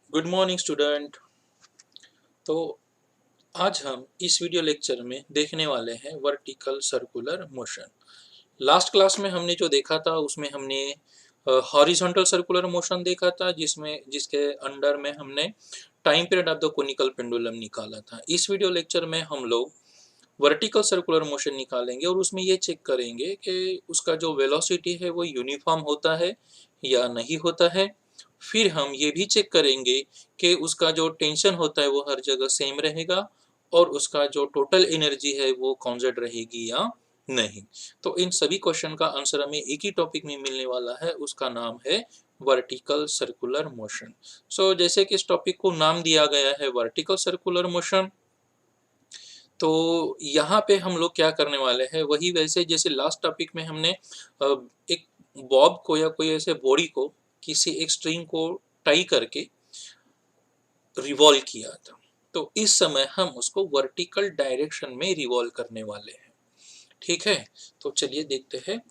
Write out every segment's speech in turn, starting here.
Good morning student. तो आज हम इस वीडियो लेक्चर में देखने वाले हैं vertical circular motion. Last class में हमने जो देखा था उसमें हमने हॉरिजॉन्टल सर्कुलर मोशन देखा था, जिसके अंडर में हमने time period of the conical pendulum निकाला था। इस वीडियो लेक्चर में हम लोग वर्टिकल सर्कुलर मोशन निकालेंगे और उसमें ये चेक करेंगे कि उसका जो वेलोसिटी है वो यूनिफॉर्म होता है या नहीं होता है। फिर हम ये भी चेक करेंगे कि उसका जो टेंशन होता है वो हर जगह सेम रहेगा और उसका जो टोटल एनर्जी है वो कांस्टेंट रहेगी या नहीं। तो इन सभी क्वेश्चन का आंसर हमें एक ही टॉपिक में मिलने वाला है, उसका नाम है वर्टिकल सर्कुलर मोशन। सो जैसे कि इस टॉपिक को नाम दिया गया है वर्टिकल सर्कुलर मोशन, तो यहाँ पे हम लोग क्या करने वाले हैं वही वैसे जैसे लास्ट टॉपिक में हमने एक बॉब को या कोई ऐसे बॉडी को किसी एक स्ट्रिंग को टाई करके रिवॉल्व किया था। तो इस समय हम उसको वर्टिकल डायरेक्शन में रिवॉल्व करने वाले हैं। ठीक है, तो चलिए देखते हैं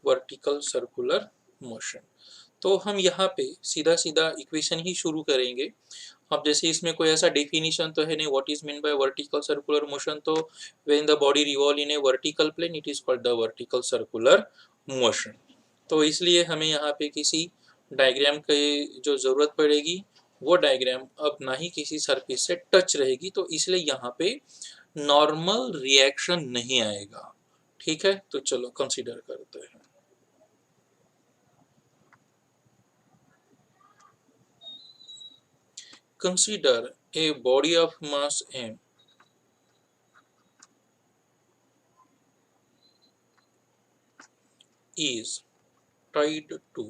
वर्टिकल सर्कुलर मोशन। तो हम यहाँ पे सीधा सीधा इक्वेशन ही शुरू करेंगे। अब जैसे इसमें कोई ऐसा डेफिनेशन तो है नहीं what is mean by vertical circular motion, तो when the body revolve in a vertical plane it is called the vertical circular motion. तो इसलिए हमें यहाँ पे किसी डायग्राम की जो ज़रूरत पड़ेगी, वो डायग्राम अब ना ही किसी सरफेस से टच रहेगी, तो इसलिए यहाँ पे नॉर्मल रिएक्शन नहीं आएगा। ठीक है, तो चलो कंसीडर करते हैं। Consider a body of mass m is tied to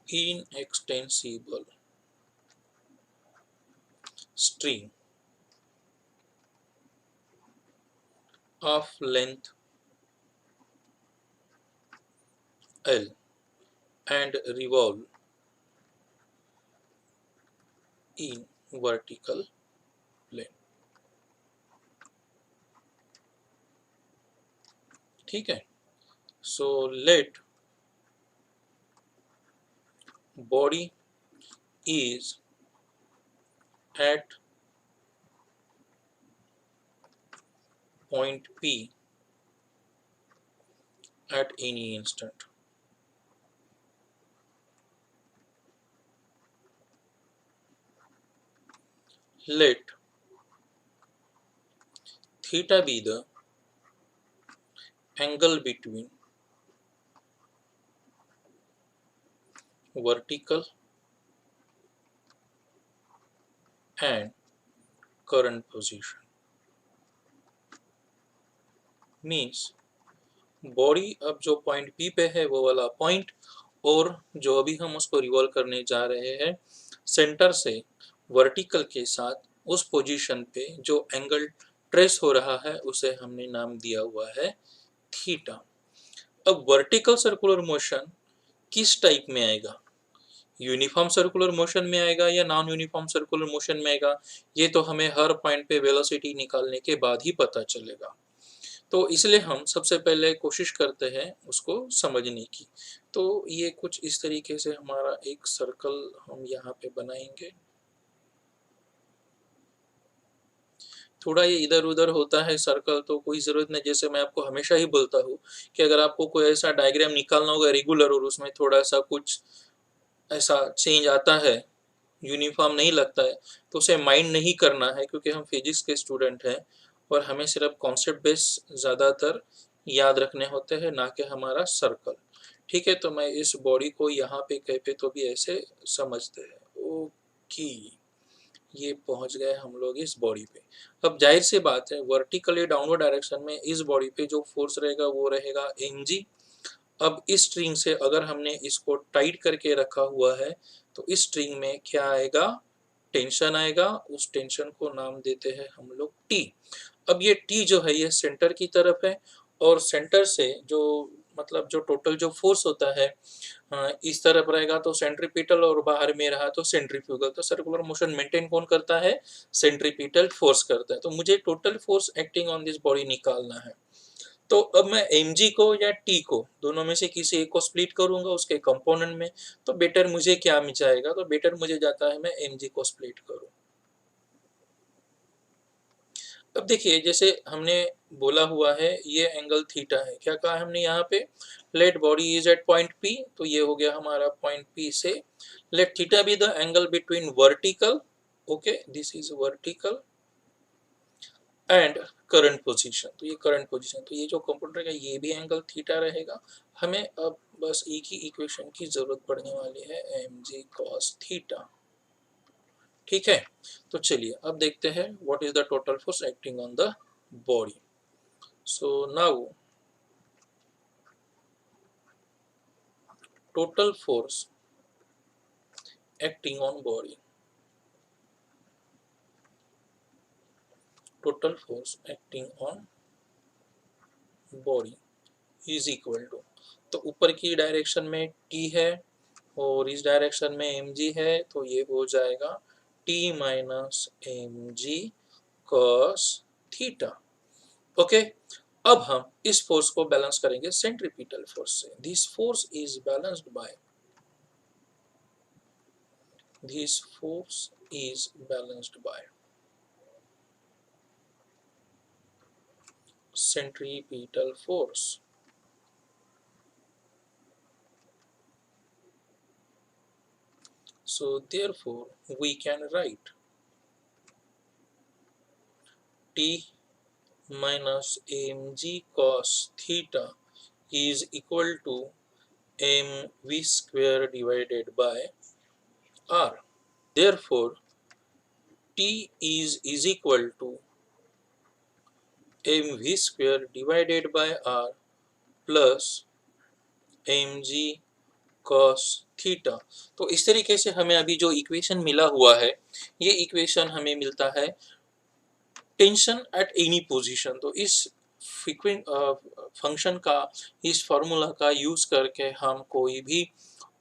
inextensible string of length L and revolve in vertical plane। ठीक है, so let body is at point P at any instant। Let theta be the angle between vertical and current position। Means body अब जो point P पे है वो वाला point, और जो अभी हम उसको रिवॉल्व करने जा रहे हैं सेंटर से वर्टिकल के साथ उस पोजीशन पे जो एंगल ट्रेस हो रहा है उसे हमने नाम दिया हुआ है थीटा। अब वर्टिकल सर्कुलर मोशन किस टाइप में आएगा, यूनिफॉर्म सर्कुलर मोशन में आएगा या नॉन यूनिफॉर्म सर्कुलर मोशन में आएगा, ये तो हमें हर पॉइंट पे वेलोसिटी निकालने के बाद ही पता चलेगा। तो इसलिए हम सबसे पहले कोशिश करते हैं उसको समझने की। तो ये कुछ इस तरीके से हमारा एक सर्कल हम यहाँ पे बनाएंगे। थोड़ा ये इधर उधर होता है सर्कल, तो कोई ज़रूरत नहीं, जैसे मैं आपको हमेशा ही बोलता हूँ कि अगर आपको कोई ऐसा डायग्राम निकालना होगा रेगुलर और उसमें थोड़ा सा कुछ ऐसा चेंज आता है, यूनिफॉर्म नहीं लगता है, तो उसे माइंड नहीं करना है, क्योंकि हम फिजिक्स के स्टूडेंट हैं और हमें सिर्फ कॉन्सेप्ट बेस ज़्यादातर याद रखने होते हैं, ना कि हमारा सर्कल। ठीक है, तो मैं इस बॉडी को यहाँ पे कहीं पे तो भी ऐसे समझते हैं। ओके, ये पहुँच गए हम लोग इस बॉडी पे। अब जाहिर सी बात है वर्टिकली डाउनवर्ड डायरेक्शन में इस बॉडी पे जो फोर्स रहेगा वो रहेगा mg। अब इस स्ट्रिंग से अगर हमने इसको टाइट करके रखा हुआ है तो इस स्ट्रिंग में क्या आएगा, टेंशन आएगा। उस टेंशन को नाम देते हैं हम लोग टी। अब ये टी जो है ये सेंटर की तरफ है, और सेंटर से जो मतलब जो टोटल जो फोर्स होता है इस तरफ रहेगा तो सेंट्रीपिटल, और बाहर में रहा तो सेंट्रीफ्यूगल। तो सर्कुलर मोशन मेंटेन कौन करता है, सेंट्रीपिटल फोर्स करता है। तो मुझे total force acting on this body निकालना है। तो अब मैं mg को या t को दोनों में से किसी एक को स्प्लिट करूंगा उसके कंपोनेंट में, तो बेटर मुझे क्या मिल जाएगा, तो बेटर मुझे जाता है मैं mg को स्प्लिट करूं। अब देखिए जैसे हमने बोला हुआ है ये एंगल थीटा है, क्या कहा हमने यहाँ पे, let body is at point P, तो ये हो गया हमारा पॉइंट P से let theta be the angle between vertical, okay this is vertical and current position, तो ये करंट पोजीशन, तो ये जो कंपोनेंट रहेगा ये भी एंगल थीटा रहेगा। हमें अब बस एक ही इक्वेशन की जरूरत पड़ने वाली है, mg cos थीटा। ठीक है, तो चलिए अब देखते हैं what is the total force acting on the body. So now total force acting on body, total force acting on body is equal to, तो ऊपर की डायरेक्शन में t है और इस डायरेक्शन में mg है, तो ये हो जाएगा t minus mg cos theta. Okay, अब हम इस फोर्स को बैलेंस करेंगे सेंट्रीपिटल फोर्स से। This force is balanced bye, this force is balanced bye centripetal force. So therefore we can write T minus mg cos theta is equal to mv square divided by r. Therefore T is equal to mv square divided by r plus mg cos theta. तो इस तरीके से हमें अभी जो equation मिला हुआ है, ये इक्वेशन हमें मिलता है टेंशन एट एनी पोजीशन। तो इस फंक्शन का, इस फॉर्मूला का यूज करके हम कोई भी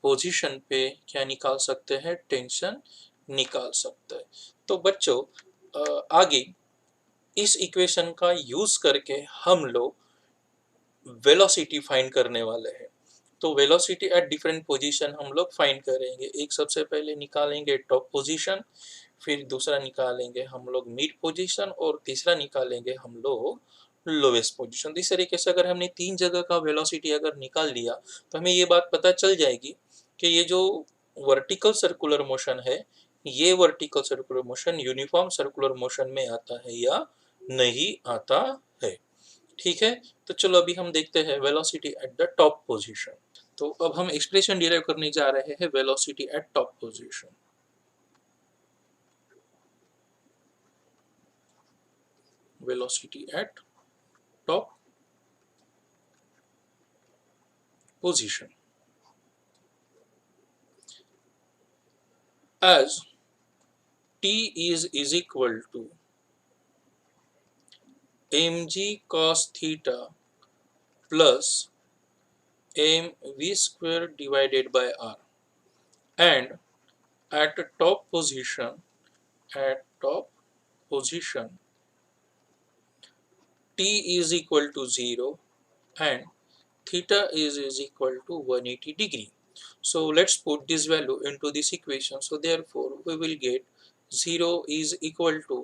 पोजीशन पे क्या निकाल सकते हैं, टेंशन निकाल सकते हैं। तो बच्चों आगे इस इक्वेशन का यूज करके हम लोग वेलोसिटी फाइंड करने वाले हैं। तो वेलोसिटी एट डिफरेंट पोजीशन हम लोग फाइंड करेंगे। एक सबसे पहले निकालेंगे टॉप पोजीशन, फिर दूसरा निकालेंगे हम लोग मिड पोजीशन और तीसरा निकालेंगे हम लोग लोवेस्ट पोजीशन। तो इस तरीके से अगर हमने 3 जगह का वेलोसिटी अगर निकाल लिया तो हमें ये बात पता चल जाएगी कि ये जो वर्टिकल सर्कुलर मोशन है, ये vertical circular motion uniform circular motion में आता है या नहीं आता है। ठीक है, तो चलो अभी हम देखते हैं velocity at the top position. तो अब हम एक्सप्रेशन डिराइव करने जा रहे हैं velocity at top position. velocity at top position as t is equal to mg cos theta plus mv square divided by r, and at top position t is equal to 0 and theta is equal to 180 degree. So let's put this value into this equation. So therefore we will get 0 is equal to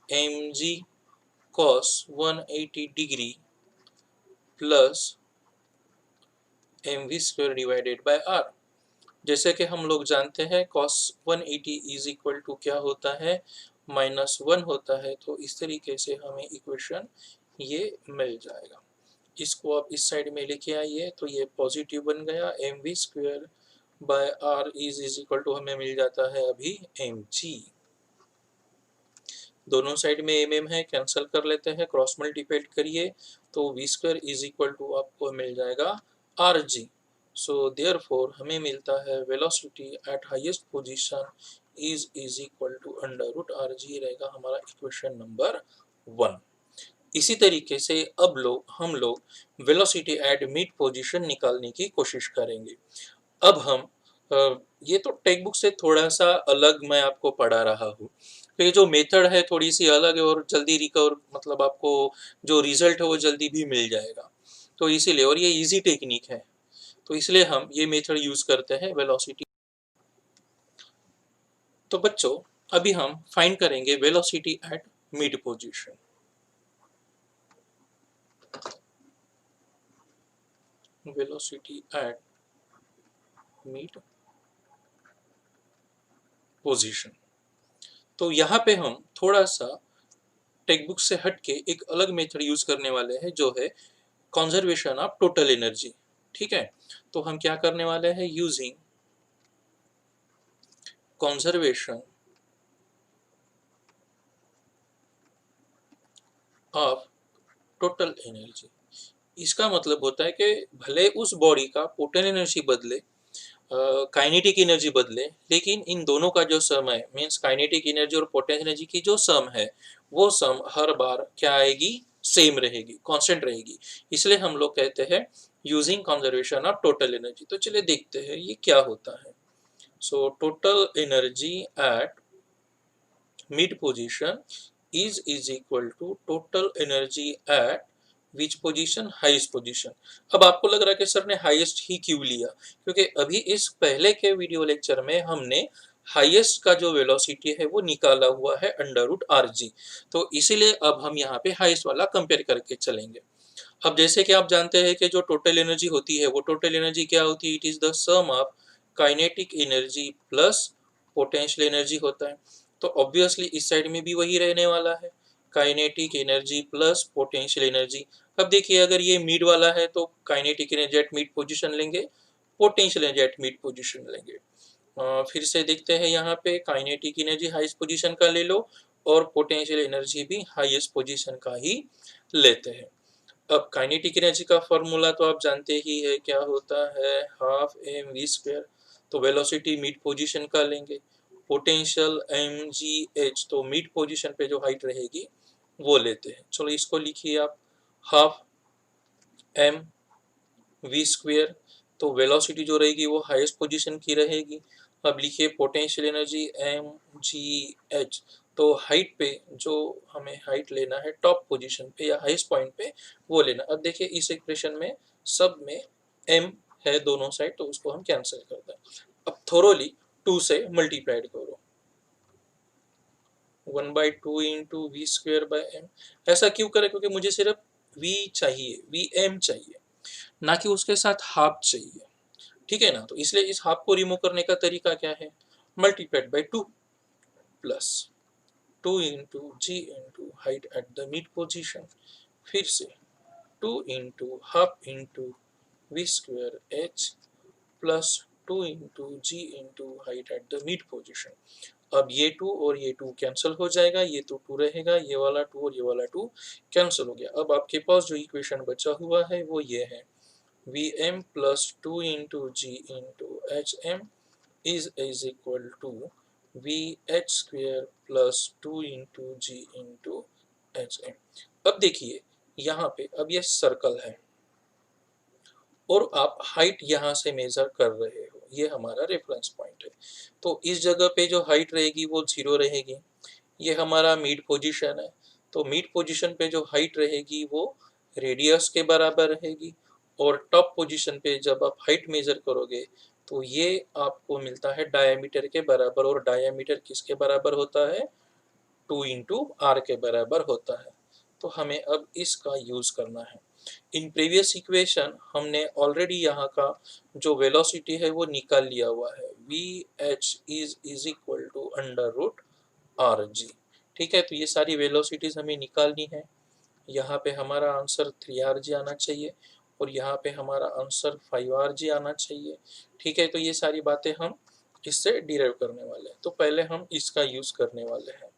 mg cos 180 degree plus mv square divided by r। जैसे कि हम लोग जानते हैं cos 180 is equal to क्या होता है, -1 होता है। तो इस तरीके से हमें इक्वेशन ये मिल जाएगा। इसको आप इस साइड में लेके आइए तो ये पॉजिटिव बन गया, mv square by r is equal to हमें मिल जाता है अभी mg। दोनों साइड में mm है, कैंसिल कर लेते हैं, क्रॉस मल्टीप्लाई करिए तो v square is equal to आपको मिल जाएगा rg। सो देयरफॉर हमें मिलता है velocity at highest position is equal to under root rg रहेगा हमारा इक्वेशन नंबर 1। इसी तरीके से अब हम लोग वेलोसिटी एट मिड पोजीशन निकालने की कोशिश करेंगे। अब हम ये तो टेक्स्ट बुक से थोड़ा सा अलग मैं आपको पढ़ा रहा हूँ, तो ये जो मेथड है थोड़ी सी अलग है और जल्दी रिकवर मतलब आपको जो रिजल्ट है वो जल्दी भी मिल जाएगा, तो इसीलिए, और ये इजी टेक्निक है, तो इसलिए हम ये मेथड यूज करते हैं वेलोसिटी। तो बच्चों अभी हम फाइंड करेंगे velocity at mid position. Velocity at mid position. तो यहाँ पे हम थोड़ा सा टेक्स्ट बुक से हट के एक अलग मेथड यूज करने वाले हैं, जो है कंजर्वेशन ऑफ टोटल एनर्जी। ठीक है, तो हम क्या करने वाले हैं, using conservation of total energy. इसका मतलब होता है कि भले उस बॉडी का पोटेंशियल एनर्जी बदले, काइनेटिक एनर्जी बदले, लेकिन इन दोनों का जो सम है, मींस काइनेटिक एनर्जी और पोटेंशियल एनर्जी की जो सम है, वो सम हर बार क्या आएगी, सेम रहेगी, कांस्टेंट रहेगी। इसलिए हम लोग कहते हैं using conservation of total energy. तो चलिए देखते हैं ये क्या होता है। So total energy at mid position is equal to total energy at which position, highest position. अब आपको लग रहा है कि सर ने हाईएस्ट ही क्यों लिया, क्योंकि अभी इस पहले के वीडियो लेक्चर में हमने हाईएस्ट का जो वेलोसिटी है वो निकाला हुआ है अंडर रूट आर जी, तो इसीलिए अब हम यहाँ पे हाईएस्ट वाला कंपेयर करके चलेंगे। अब जैसे कि आप जानते हैं कि जो टोटल एनर्जी होती है वो टोटल एनर्जी क्या होती है, it is the sum of kinetic energy plus potential energy होता है। तो ऑब्वियसली इस साइड में भी वही रहने वाला है, kinetic energy plus potential energy. अब देखिए अगर ये मिड वाला है तो kinetic energy at mid position लेंगे, potential energy at mid position लेंगे। फिर से देखते हैं यहाँ पे काइनेटिक एनर्जी हाईएस्ट पोजीशन का ले लो और पोटेंशियल एनर्जी भी हाईएस्ट पोजीशन का ही लेते हैं। अब काइनेटिक एनर्जी का फॉर्मूला तो आप जानते ही है, क्या होता है, हाफ एम वी स्क्वायर। तो वेलोसिटी मिड पोजीशन का लेंगे, पोटेंशियल एम जी एच, तो मिड पोजीशन पे जो हाइट रहेगी वो लेते हैं। चलो इसको लिखिए आप, हाफ एम वी स्क्वायर, तो वेलोसिटी जो रहेगी वो हाईएस्ट पोजीशन की रहेगी। अब लिखिए potential energy M G H, तो हाइट पे जो हमें हाइट लेना है टॉप पोजीशन पे या हाईएस्ट पॉइंट पे वो लेना। अब देखिए इस इक्वेशन में सब में एम है दोनों साइड, तो उसको हम कैंसिल कर दें। अब थोरोली 2 से मल्टीप्लाइड करो, 1/2 into V square by M. ऐसा क्यों करें, क्योंकि मुझे सिर्फ वी चाहिए, वी एम चाहिए, ना कि उसके साथ हाफ चाहिए। ठीक है ना, तो इसलिए इस हाफ को रिमूव करने का तरीका क्या है, multiplied by 2 plus 2 into G into height at the mid position, फिर से 2 into half into V square H plus 2 into G into height at the mid position. अब ये 2 और ये 2 कैंसिल हो जाएगा, ये तो 2 रहेगा, ये वाला 2 और ये वाला 2 कैंसिल हो गया। अब आपके पास जो इक्वेशन बचा हुआ है वो ये है, Vm plus 2 into G into Hm is equal to Vh square plus 2 into G into Hm। अब देखिए यहाँ पे अब ये सर्कल है और आप हाइट यहाँ से मेजर कर रहे हो, ये हमारा रेफरेंस पॉइंट है। तो इस जगह पे जो हाइट रहेगी वो 0 रहेगी, ये हमारा मिड पोजीशन है, तो मिड पोजीशन पे जो हाइट रहेगी वो रेडियस के बराबर रहेगी, और टॉप पोजीशन पे जब आप हाइट मेजर करोगे तो ये आपको मिलता है डायमीटर के बराबर, और डायमीटर किसके बराबर होता है, 2 इंटू आर के बराबर होता है। तो हमें अब इसका यूज करना है। इन प्रीवियस इक्वेशन हमने ऑलरेडी यहाँ का जो वेलोसिटी है वो निकाल लिया हुआ है, V H is equal to under root R G. ठीक है, तो ये सारी वेलोसिटीज हमें निकालनी है। यहाँ पे हमारा आंसर 3 जी आना चाहिए और यहाँ पे हमारा आंसर 5 जी आना चाहिए। ठीक है, तो ये सारी बातें हम इससे डिराइव करने वाले हैं, तो पहले हम इसका यूज करने वाले हैं।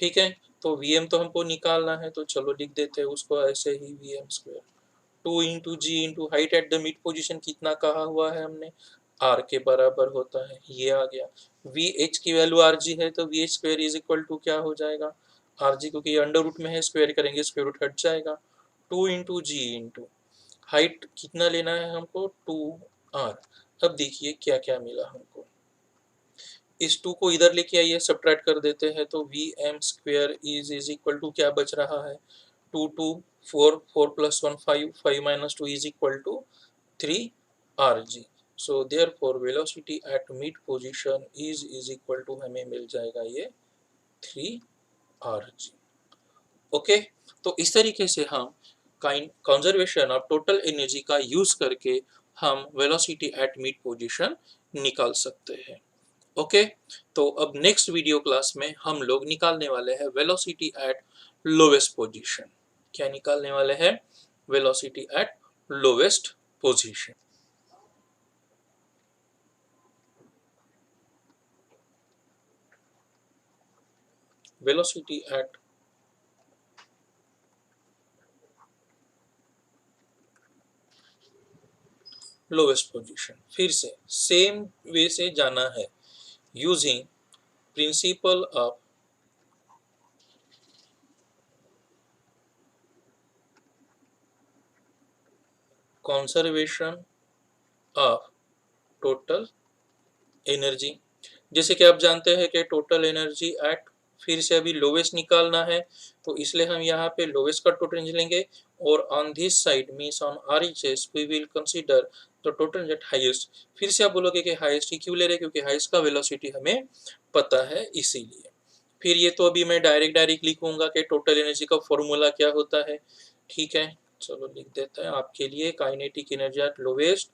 ठीक है, तो Vm तो हमको निकालना है, तो चलो लिख देते हैं उसको ऐसे ही, Vm square 2 into G into height at the mid position कितना कहा हुआ है हमने, आर के बराबर होता है, ये आ गया। वी एच की वैल्यू आर जी है, तो V H square is equal to क्या हो जाएगा, आर जी, क्योंकि ये अंडर रूट में है, स्क्वायर करेंगे स्क्वायर रूट हट जाएगा, 2 इंटू जी इंटू हाइट कितना लेना है हमको, 2 आर। अब देखिए क्या क्या मिला हमको, इस 2 को इधर लेके आइए, सब्ट्रैक्ट कर देते हैं तो vm square is equal to क्या बच रहा है, 2 2 4 4 plus 1 5 5 minus 2 is equal to 3 rg। So therefore velocity at mid position is equal to हमें मिल जाएगा ये 3 rg। ओके, तो इस तरीके से हम कंजर्वेशन ऑफ टोटल एनर्जी का यूज करके हम वेलोसिटी एट मिड पोजीशन निकाल सकते हैं। ओके, तो अब नेक्स्ट वीडियो क्लास में हम लोग निकालने वाले हैं वेलोसिटी एट लोवेस्ट पोजीशन। क्या निकालने वाले हैं, velocity at lowest position. Velocity at lowest position, फिर से सेम वे से जाना है, using principle of conservation of total energy. जैसे कि आप जानते हैं कि टोटल एनर्जी एट, फिर से अभी लोवेस्ट निकालना है, तो इसलिए हम यहाँ पे लोवेस्ट का टोटल एनर्जी लेंगे, और on this side means on RHS we will consider the total at highest. फिर से आप बोलोगे कि हाईएस्ट ही क्यों ले रहे, क्योंकि हाईएस्ट का वेलोसिटी हमें पता है इसीलिए। फिर ये तो अभी मैं डायरेक्ट लिखूंगा कि टोटल एनर्जी का फॉर्मूला क्या होता है। ठीक है, चलो लिख देता है आपके लिए, kinetic energy at lowest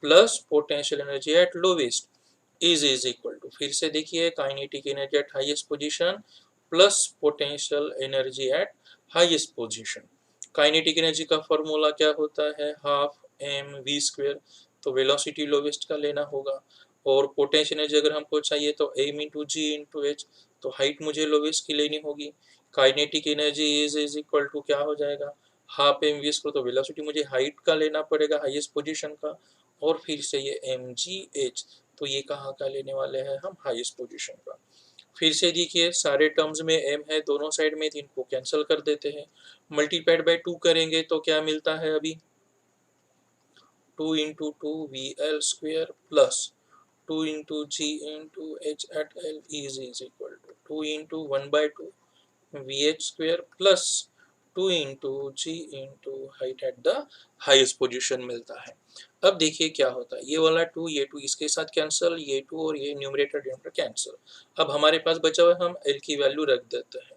plus potential energy at lowest is equal to, फिर से देखिए, kinetic energy at highest position plus potential energy at highest position. Kinetic energy का फॉर्मूला क्या होता है, हाफ एम वी स्क्वायर, तो वेलोसिटी लोवेस्ट का लेना होगा, और पोटेंशियल एनर्जी अगर हमको चाहिए तो M into G into H, तो हाइट मुझे लोवेस्ट की लेनी होगी। Kinetic energy is equal to क्या हो जाएगा, हाफ एम वी स्क्वायर, तो वेलोसिटी मुझे हाइट का लेना पड़ेगा, हाईएस्ट पोजीशन का, और फिर से ये एम जी एच, तो ये कहाँ का लेने वाले हैं हम, हाईएस्ट पोजीशन का। फिर से देखिए, सारे टर्म्स में एम है दोनों साइड में, तो इनको कैंसिल कर देते हैं, मल्टीप्लाइड बाय 2 करेंगे तो क्या मिलता है अभी, 2 into two V L square plus 2 into G into H at L is equal to 2 into 1/2 V H square plus 2 into G into height at the highest position मिलता है। अब देखिए क्या होता है, ये वाला 2 ये 2 इसके साथ कैंसिल, ये 2 और ये न्यूमरेटर डिनोमिनेटर कैंसिल। अब हमारे पास बचा हुआ, हम एल की वैल्यू रख देते हैं।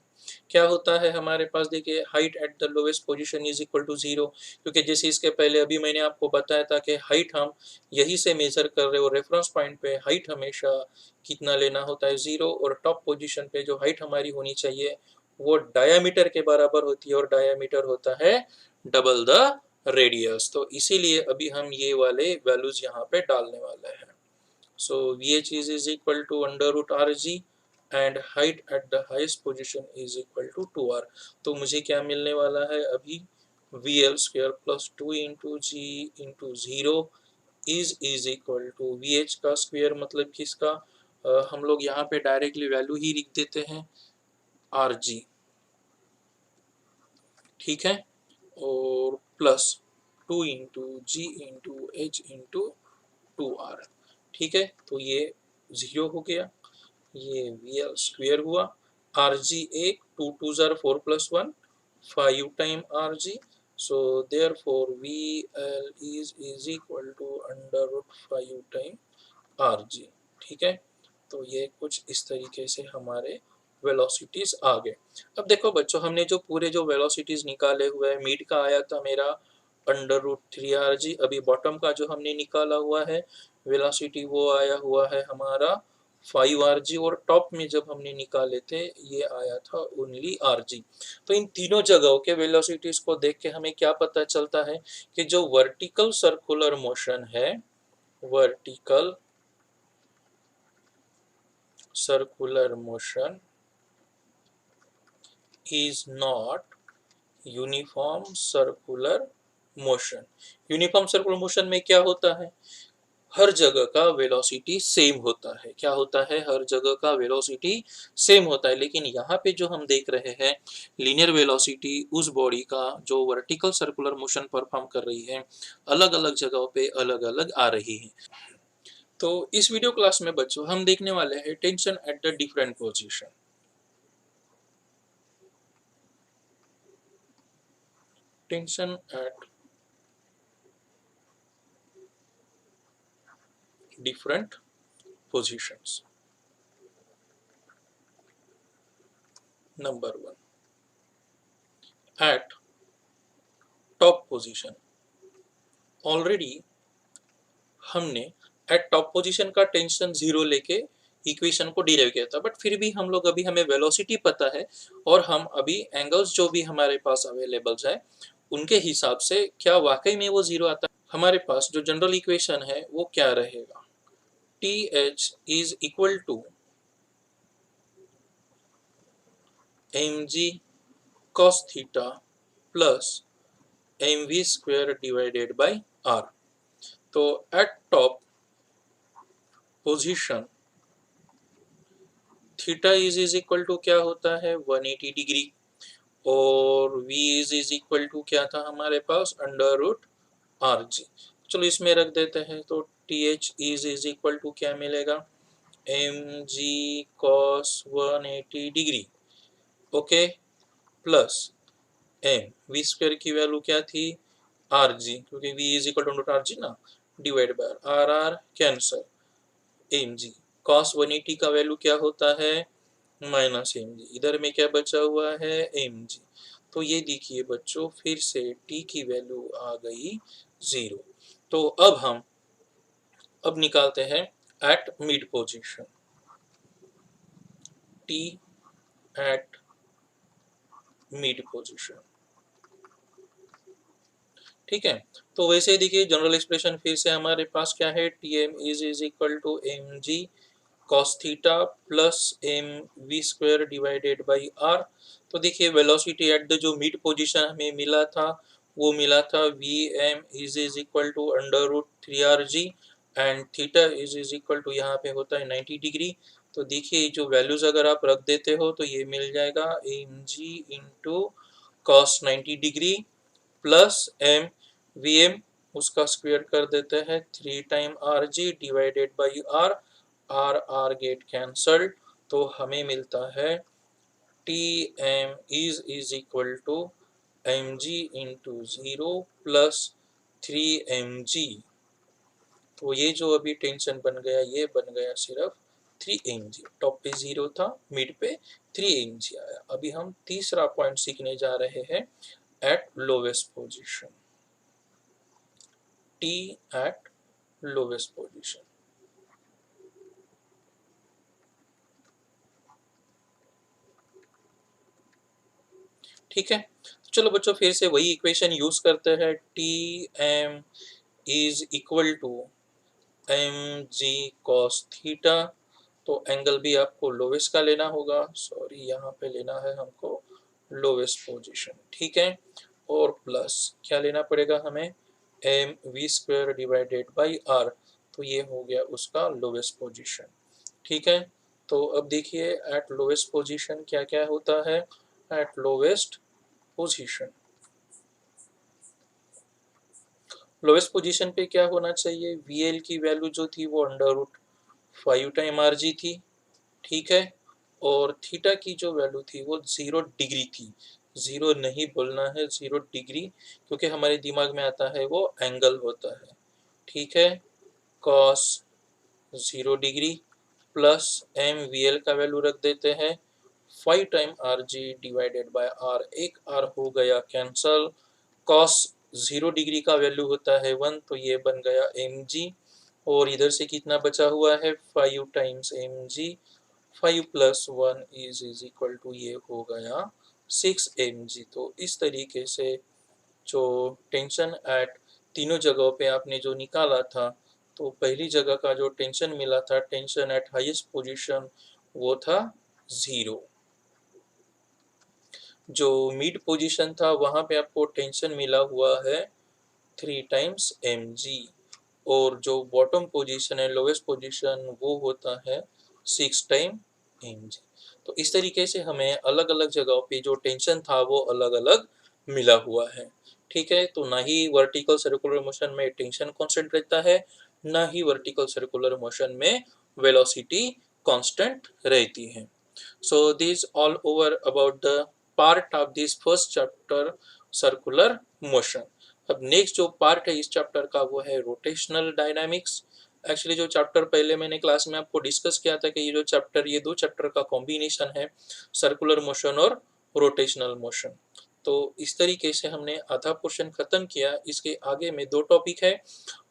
क्या होता है हमारे पास, देखिए, height at the lowest position is equal to 0, क्योंकि जैसे इसके पहले अभी मैंने आपको बताया था कि हाइट हम यही से मेजर कर रहे हो, रेफरेंस पॉइंट पे हाइट हमेशा कितना लेना होता है, 0, और टॉप पोजीशन पे जो हाइट हमारी होनी चाहिए वो डायामीटर के बराबर होती है, और डायामीटर होता है डबल द रेडियस। तो इसीलिए अभी हम ये वाले वैल्यूज यहाँ पे डालने वाले हैं। सो VH is equal to under root RG and height at the highest position is equal to 2R। तो मुझे क्या मिलने वाला है अभी, VL square plus 2 into G into 0 is equal to VH का स्क्वायर, मतलब किसका, हम लोग यहाँ पे डायरेक्टली वैल्यू ही लिख देते हैं, RG। ठीक है, और plus 2 into G into H into 2R। ठीक है, तो ये 0 हो गया, ये वी एल स्क्वेयर हुआ, आर जी एक, 2 2 जार 4 plus 1 5 time R G. So therefore V L is equal to under root 5 time R G. ठीक है, तो ये कुछ इस तरीके से हमारे वेलोसिटीज आ गए। अब देखो बच्चों, हमने जो पूरे जो वेलोसिटीज निकाले हुए हैं, मिड का आया था मेरा अंडर रूट 3 आर जी, अभी बॉटम का जो हमने निकाला हुआ है वेलोसिटी वो आया हुआ है हमारा 5 आर जी, और टॉप में जब हमने निकाले थे ये आया था ओनली आर जी। तो इन तीनों जगहों के वेलोसिटीज को देख के हमें क्या पता चलता है कि जो वर्टिकल सर्कुलर मोशन है, vertical circular motion is not uniform circular motion. Uniform circular motion में क्या होता है, हर जगह का वेलोसिटी सेम होता है। क्या होता है, हर जगह का वेलोसिटी सेम होता है, लेकिन यहाँ पे जो हम देख रहे हैं लीनियर वेलोसिटी उस बॉडी का जो वर्टिकल सर्कुलर मोशन परफॉर्म कर रही है, अलग अलग जगहों पे अलग अलग आ रही है। तो इस वीडियो क्लास में बच्चों हम देखने वाले हैं tension at the different position. Tension at different positions. Number 1, eight top position. Already हमने एट टॉप पोजीशन का टेंशन 0 लेके इक्वेशन को डिराइव किया था, बट फिर भी हम लोग अभी हमें वेलोसिटी पता है और हम अभी एंगल्स जो भी हमारे पास अवेलेबल्स है उनके हिसाब से क्या वाकई में वो 0 आता है। हमारे पास जो जनरल इक्वेशन है वो क्या रहेगा, T H is equal to M G cos theta plus M we square divided by R. तो at top position theta is equal to क्या होता है 180 डिग्री और v इज इक्वल टू क्या था हमारे पास अंडर रूट आर जी। चलो इसमें रख देते हैं, तो T H is equal to क्या मिलेगा M G cos 180 degree, okay, plus M we square की वैल्यू क्या थी आर जी, क्योंकि v is equal to under R G ना, divide by R R cancel, M ji cos 180 का value क्या होता है माइनस एम जी, इधर में क्या बचा हुआ है एम जी। तो ये देखिए बच्चों फिर से t की वैल्यू आ गई 0। तो अब निकालते हैं eight mid position, t eight mid position. ठीक है, तो वैसे ही देखिए जनरल एक्सप्रेशन फिर से हमारे पास क्या है, T M is equal to M G cos theta plus M we square divided by R. तो देखिए वेलोसिटी एट द जो मिड पोजीशन हमें मिला था वो मिला था V M is equal to under root 3 RG and theta is equal to यहाँ पे होता है 90 डिग्री। तो देखिए जो वैल्यूज अगर आप रख देते हो तो ये मिल जाएगा M G into cos 90 degree plus M V M उसका स्क्वायर कर देते हैं 3 time R G divided by R, R R get cancelled. तो हमें मिलता है T M is equal to M G into 0 plus 3 mg। तो ये जो अभी टेंशन बन गया ये बन गया सिर्फ 3 mg। टॉप पे 0 था, मिड पे 3 mg आया। अभी हम तीसरा पॉइंट सीखने जा रहे हैं at lowest position, T at lowest position. ठीक है, चलो बच्चों फिर से वही इक्वेशन यूज करते हैं, T M is equal to M G cos theta. तो एंगल भी आपको लोवेस्ट का लेना होगा, सॉरी यहाँ पे लेना है हमको लोवेस्ट पोजीशन, ठीक है, और प्लस क्या लेना पड़ेगा हमें M we square divided by R. तो ये हो गया उसका लोवेस्ट पोजीशन। ठीक है, तो अब देखिए एट लोवेस्ट पोजीशन क्या क्या होता है। At lowest position, lowest position पे क्या होना चाहिए, VL की वैल्यू जो थी वो अंडर रूट 5 टाइम RG थी, ठीक है, और थीटा की जो वैल्यू थी वो 0 डिग्री थी। 0 नहीं बोलना है, 0 डिग्री, क्योंकि हमारे दिमाग में आता है वो एंगल होता है। ठीक है, cos 0 degree plus M V L का वैल्यू रख देते हैं 5 time R G divided by R, एक आर हो गया कैंसल, कॉस 0 डिग्री का वैल्यू होता है 1, तो ये बन गया एम जी, और इधर से कितना बचा हुआ है 5 times M G, 5 plus 1 is equal to ये हो गया 6 mg। तो इस तरीके से जो टेंशन एट तीनों जगहों पे आपने जो निकाला था, तो पहली जगह का जो टेंशन मिला था टेंशन एट हाईएस्ट पोजीशन वो था 0। जो मिड पोजीशन था वहां पे आपको टेंशन मिला हुआ है 3 टाइम्स mg, और जो बॉटम पोजीशन है लोवेस्ट पोजीशन वो होता है 6 टाइम mg। तो इस तरीके से हमें अलग अलग जगहों पे जो टेंशन था वो अलग अलग मिला हुआ है। ठीक है, तो ना ही वर्टिकल सर्कुलर मोशन में टेंशन कांस्टेंट रहता है, ना ही वर्टिकल सर्कुलर मोशन में वेलोसिटी कांस्टेंट रहती है। So this all over about the part of this first chapter circular motion. अब नेक्स्ट जो पार्ट है इस चैप्टर का वो है रोटेशनल डायनामिक्स। एक्चुअली जो चैप्टर पहले मैंने क्लास में आपको डिस्कस किया था कि ये जो चैप्टर, ये दो चैप्टर का कॉम्बिनेशन है, सर्कुलर मोशन और रोटेशनल मोशन। तो इस तरीके से हमने आधा पोर्शन खत्म किया। इसके आगे में दो टॉपिक है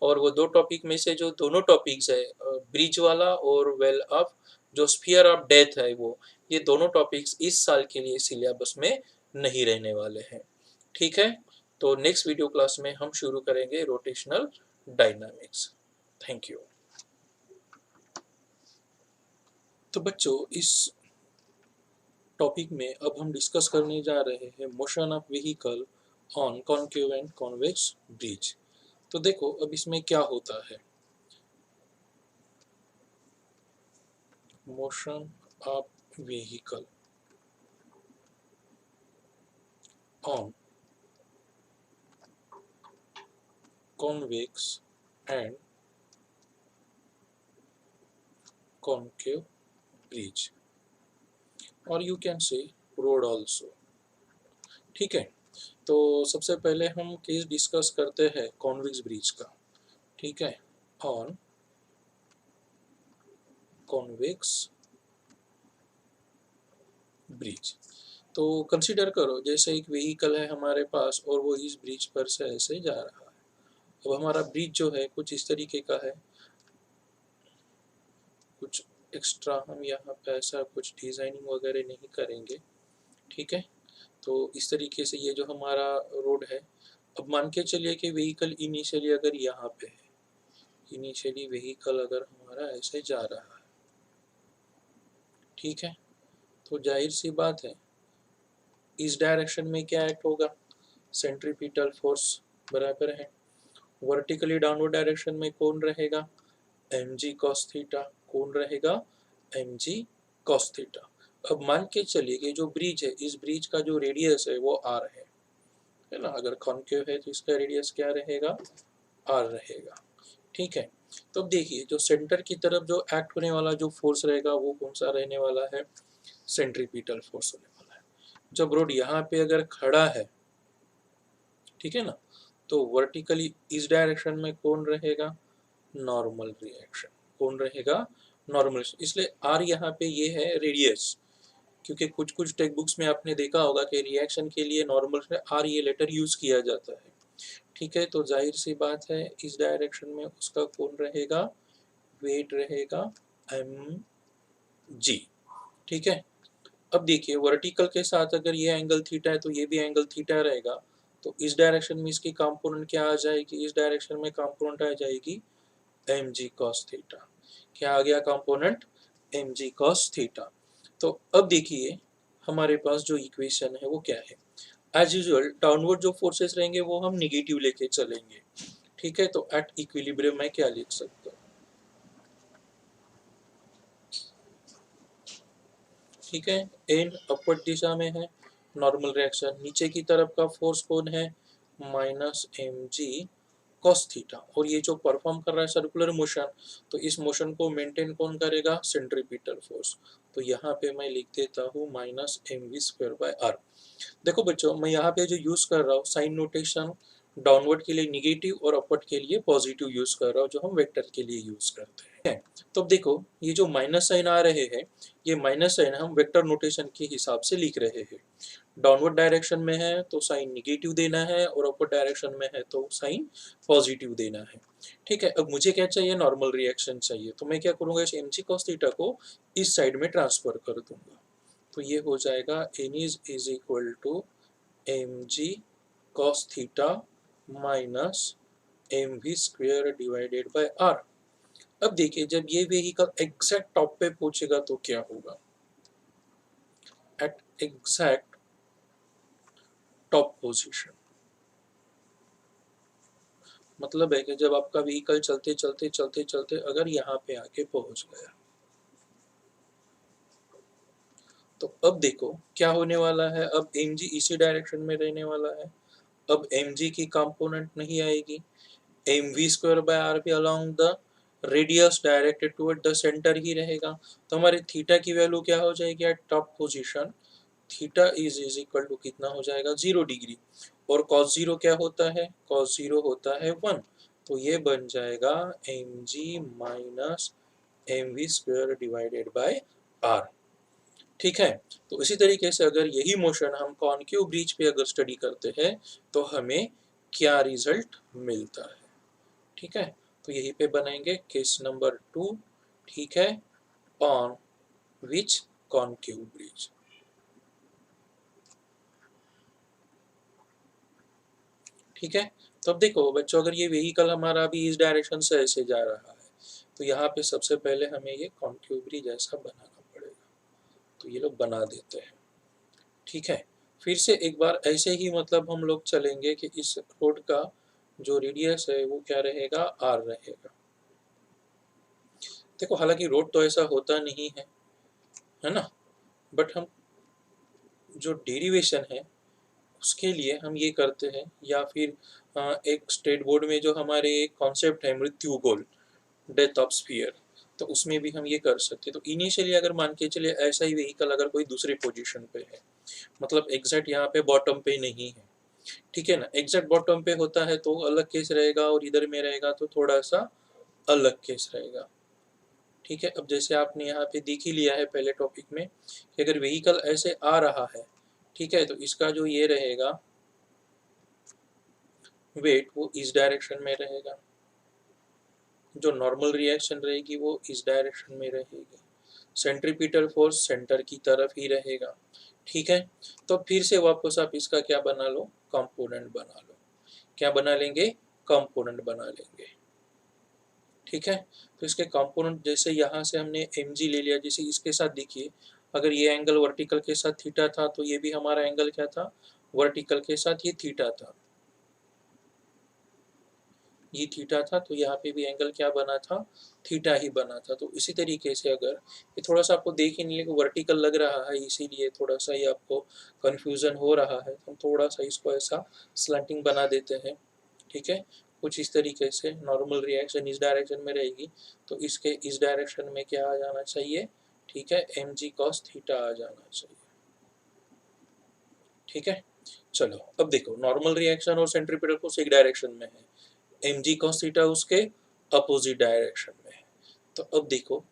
और वो दो टॉपिक में से जो दोनों टॉपिक्स है, ब्रिज वाला और वेल ऑफ जो स्फीयर ऑफ डेथ है, वो ये दोनों टॉपिक्स इस साल के लिए सिलेबस में नहीं रहने वाले हैं। ठीक है, तो नेक्स्ट वीडियो क्लास में हम शुरू करेंगे रोटेशनल डायनामिक्स। Thank you. तो बच्चों, इस टॉपिक में अब हम डिस्कस करने जा रहे हैं motion of vehicle on concave and convex bridge. तो देखो अब इसमें क्या होता है। Motion of vehicle on convex and concave bridge और you can say road also. ठीक है, तो सबसे पहले हम केस डिस्कस करते हैं कॉन्वेक्स ब्रिज का। ठीक है, ऑन कॉन्वेक्स ब्रिज। तो कंसीडर करो जैसे एक व्हीकल है हमारे पास और वो इस ब्रिज पर से ऐसे जा रहा है। अब हमारा ब्रिज जो है कुछ इस तरीके का है, कुछ एक्स्ट्रा हम यहाँ पे ऐसा कुछ डिजाइनिंग वगैरह नहीं करेंगे। ठीक है, तो इस तरीके से ये जो हमारा रोड है, अब मान के चलिए कि व्हीकल इनिशियली अगर यहाँ पे है, इनिशियली व्हीकल अगर हमारा ऐसे जा रहा है, ठीक है, तो जाहिर सी बात है इस डायरेक्शन में क्या एक्ट होगा, सेंट्रीपिटल फोर्स बराबर है। वर्टिकली डाउनवर्ड डायरेक्शन में कौन रहेगा, mg cos थीटा। कौन रहेगा, mg cos थीटा। अब मान के चलिए कि जो ब्रिज है, इस ब्रिज का जो रेडियस है वो r है ना। अगर कॉन्केव है तो इसका रेडियस क्या रहेगा, r रहेगा। ठीक है, तो अब देखिए जो सेंटर की तरफ जो एक्ट होने वाला जो फोर्स रहेगा वो कौन सा रहने वाला है, सेंट्रीपिटल फोर्स होने वाला है। जब रोड यहाँ पे अगर खड़ा है, ठीक है ना, तो वर्टिकली इस डायरेक्शन में कौन रहेगा, नॉर्मल रिएक्शन। कौन रहेगा, नॉर्मल। इसलिए आर यहाँ पे ये है रेडियस, क्योंकि कुछ कुछ टेक्स्ट बुक्स में आपने देखा होगा कि रिएक्शन के लिए नॉर्मल से आर ये लेटर यूज किया जाता है। ठीक है, तो जाहिर सी बात है इस डायरेक्शन में उसका कौन रहेगा, वेट रहेगा एम जी। ठीक है, अब देखिए वर्टिकल के साथ अगर ये एंगल थीटा है तो ये भी एंगल थीटा रहेगा। तो इस डायरेक्शन में इसकी कंपोनेंट क्या आ जाएगी, इस डायरेक्शन में कंपोनेंट आ जाएगी एम जी कॉस थीटा। क्या आ गया कंपोनेंट, एम जी कॉस थीटा। तो अब देखिए हमारे पास जो इक्वेशन है वो क्या है। एज यूजुअल डाउनवर्ड जो फोर्सेस रहेंगे वो हम निगेटिव लेके चलेंगे। ठीक है, तो एट इक्विलिब्रियम मैं क्या लिख सकता हूँ, ठीक है, एन अपवर्ड दिशा में है, नॉर्मल रिएक्शन नीचे की तरफ का फोर्स कौन है, minus M G cos theta. और ये जो परफॉर्म कर रहा है सर्कुलर मोशन, तो इस मोशन को मेंटेन कौन करेगा, सेंट्रीपिटल फोर्स। तो यहाँ पे मैं लिख देता हूँ minus M we square by R. देखो बच्चों, मैं यहाँ पे जो यूज कर रहा हूँ साइन नोटेशन, डाउनवर्ड के लिए निगेटिव और अपवर्ड के लिए पॉजिटिव यूज कर रहा हूँ, जो हम वेक्टर के लिए यूज करते हैं। तो अब देखो ये जो माइनस साइन आ रहे हैं, ये माइनस साइन हम वेक्टर नोटेशन के हिसाब से लिख रहे हैं। डाउनवर्ड डायरेक्शन में है तो साइन निगेटिव देना है और अपवर्ड डायरेक्शन में है तो साइन पॉजिटिव देना है। ठीक है, अब मुझे क्या चाहिए, नॉर्मल रिएक्शन चाहिए। तो मैं क्या करूंगा, इस एम जी कॉस थीटा को इस साइड में ट्रांसफर कर दूंगा। तो ये हो जाएगा N is equal to M G cos theta minus M v square divided by r. अब देखिए जब ये व्हीकल एग्जैक्ट टॉप पे पहुंचेगा तो क्या होगा, एट एग्जैक्ट टॉप पोजीशन, मतलब है कि जब आपका व्हीकल चलते चलते चलते चलते अगर यहाँ पे आके पहुंच गया, तो अब देखो क्या होने वाला है, अब mg इसी डायरेक्शन में रहने वाला है। अब mg की कंपोनेंट नहीं आएगी, M we square by R भी along the radius directed toward the center ही रहेगा। तो हमारे थीटा की वैल्यू क्या हो जाएगी at top position, theta is equal to कितना हो जाएगा 0 डिग्री। और कॉस जीरो क्या होता है, कॉस जीरो होता है 1। तो ये बन जाएगा M g minus M we square divided by r. ठीक है। तो इसी तरीके से अगर यही मोशन हम कॉनकेव ब्रिज पे अगर स्टडी करते हैं तो हमें क्या रिजल्ट मिलता है। ठीक है। तो यहीं पे बनाएंगे केस नंबर 2। ठीक है, ऑन विच कॉनकेव ब्रिज। ठीक है। तो अब देखो बच्चों, अगर ये व्हीकल हमारा अभी इस डायरेक्शन से ऐसे जा रहा है तो यहाँ पे सबसे पहले हमें ये कॉनकेव ब्रिज ऐसा बनाना पड़ेगा। तो ये लोग बना देते हैं। ठीक है। फिर से एक बार ऐसे ही मतलब हम लोग चलेंगे कि इस रोड का जो रेडियस है वो क्या रहेगा, आर रहेगा। देखो हालांकि रोड तो ऐसा होता नहीं है ना, बट हम जो डेरिवेशन है उसके लिए हम ये करते हैं, या फिर एक स्टेट बोर्ड में जो हमारे कॉन्सेप्ट है मृत्यु गोल, डेथ ऑफ स्फीयर, तो उसमें भी हम ये कर सकते हैं। तो इनिशियली अगर मान के चलिए ऐसा ही व्हीकल अगर कोई दूसरी पोजीशन पे है, मतलब एग्जैक्ट यहाँ पे बॉटम पे नहीं है, ठीक है ना, एग्जैक्ट बॉटम पे होता है तो अलग केस रहेगा, और इधर में रहेगा तो थोड़ा सा अलग केस रहेगा। ठीक है। अब जैसे आपने यहाँ पे देख ही लिया है पहले टॉपिक में कि अगर व्हीकल ऐसे आ रहा है, ठीक है, तो इसका जो ये रहेगा वेट वो इस डायरेक्शन में रहेगा, जो नॉर्मल रिएक्शन रहेगी वो इस डायरेक्शन में रहेगी, सेंट्रीपिटल फोर्स सेंटर की तरफ ही रहेगा। ठीक है। तो फिर से वापस आप इसका क्या बना लो, कंपोनेंट बना लो। क्या बना लेंगे, कंपोनेंट बना लेंगे। ठीक है। तो इसके कंपोनेंट जैसे यहाँ से हमने एम जी ले लिया, जैसे इसके साथ देखिए अगर ये एंगल वर्टिकल के साथ थीटा था तो ये भी हमारा एंगल क्या था, वर्टिकल के साथ ये थीटा था, ये थीटा था, तो यहाँ पे भी एंगल क्या बना था, थीटा ही बना था। तो इसी तरीके से अगर ये थोड़ा सा आपको देख ही नहीं वर्टिकल लग रहा है, इसीलिए थोड़ा सा ये आपको कंफ्यूजन हो रहा है, हम थोड़ा सा इसको ऐसा स्लैंटिंग बना देते हैं। ठीक है। कुछ इस तरीके से नॉर्मल रिएक्शन इस डायरेक्शन में रहेगी तो इसके इस डायरेक्शन में क्या आ जाना चाहिए, ठीक है, एम जी कॉस थीटा आ जाना चाहिए। ठीक है। चलो अब देखो नॉर्मल रिएक्शन और सेंट्रीपिटल फोर्स एक डायरेक्शन में है, एम जी कॉस थीटा उसके अपोजिट डायरेक्शन में है। तो अब देखो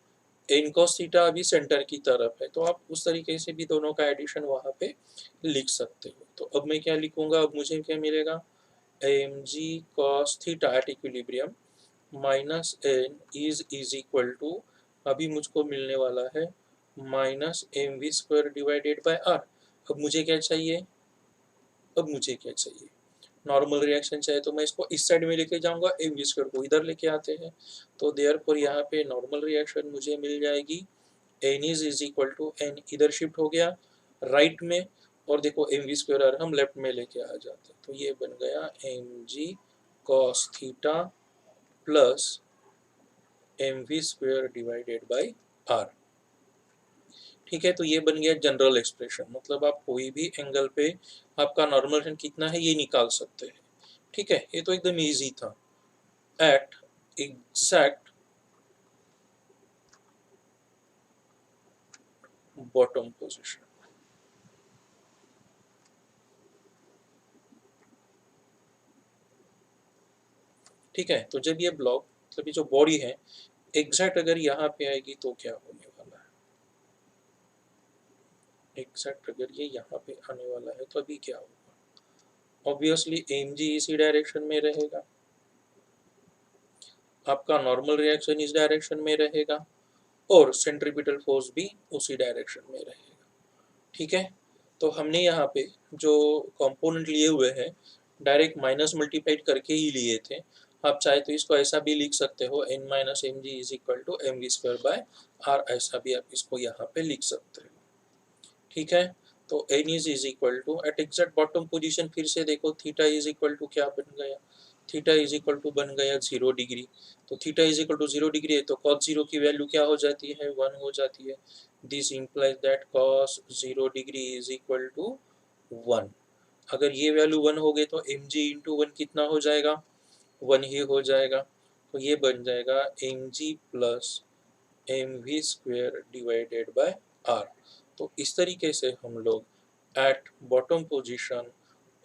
एन कॉस थीटा अभी सेंटर की तरफ है, तो आप उस तरीके से भी दोनों का एडिशन वहां पे लिख सकते हो। तो अब मैं क्या लिखूंगा, अब मुझे क्या मिलेगा, M G cos theta at equilibrium minus N is equal to, अभी मुझको मिलने वाला है minus M we square divided by r. अब मुझे क्या चाहिए, अब मुझे क्या चाहिए, नॉर्मल रिएक्शन चाहिए, तो मैं इसको इस साइड में लेके जाऊंगा, एम वी स्क्वायर को इधर लेके आते हैं, तो देयरफॉर यहाँ पे नॉर्मल रिएक्शन मुझे मिल जाएगी N is equal to, N इधर शिफ्ट हो गया राइट में, और देखो एम वी स्क्वायर हम लेफ्ट में लेके आ जाते हैं, तो ये बन गया m ji cos theta plus M we square divided by r. ठीक है। तो ये बन गया जनरल एक्सप्रेशन, मतलब आप कोई भी एंगल पे आपका नॉर्मल कितना है ये निकाल सकते हैं। ठीक है। ये तो एकदम इजी था, एट एग्जैक्ट बॉटम पोजीशन। ठीक है। तो जब ये ब्लॉक मतलब ये जो बॉडी है एग्जैक्ट अगर यहाँ पे आएगी तो क्या होने वाला है, एग्जैक्ट अगर ये यहाँ पे आने वाला है तो अभी क्या होगा, ऑब्वियसली एम जी इसी डायरेक्शन में रहेगा, आपका नॉर्मल रिएक्शन इस डायरेक्शन में रहेगा, और सेंट्रीपिटल फोर्स भी उसी डायरेक्शन में रहेगा। ठीक है। तो हमने यहाँ पे जो कंपोनेंट लिए हुए हैं डायरेक्ट माइनस मल्टीप्लाइड करके ही लिए थे, आप चाहे तो इसको ऐसा भी लिख सकते हो, N minus M g is equal to m we square by r, ऐसा भी आप इसको यहाँ पे लिख सकते हो। ठीक है। तो N is equal to at exact bottom position, फिर से देखो थीटा इज इक्वल टू क्या बन गया, थीटा इज इक्वल टू बन गया 0 डिग्री। तो theta is equal to 0 degree है तो कॉस जीरो की वैल्यू क्या हो जाती है, 1 हो जाती है। This implies that cos 0 degree is equal to 1। अगर ये वैल्यू 1 हो गई तो एम जी इंटू 1 कितना हो जाएगा, 1 ही हो जाएगा। तो ये बन जाएगा mg plus mv square divided bye r। तो इस तरीके से हम लोग एट बॉटम पोजीशन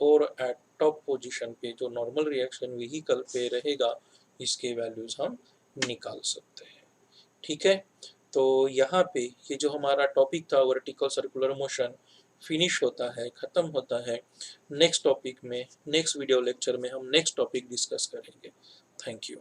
और एट टॉप पोजीशन पे जो नॉर्मल रिएक्शन व्हीकल पे रहेगा, इसके वैल्यूज हम निकाल सकते हैं। ठीक है, तो यहाँ पे ये जो हमारा टॉपिक था वर्टिकल सर्कुलर मोशन फिनिश होता है, खत्म होता है। नेक्स्ट टॉपिक में, नेक्स्ट वीडियो लेक्चर में हम नेक्स्ट टॉपिक डिस्कस करेंगे। Thank you.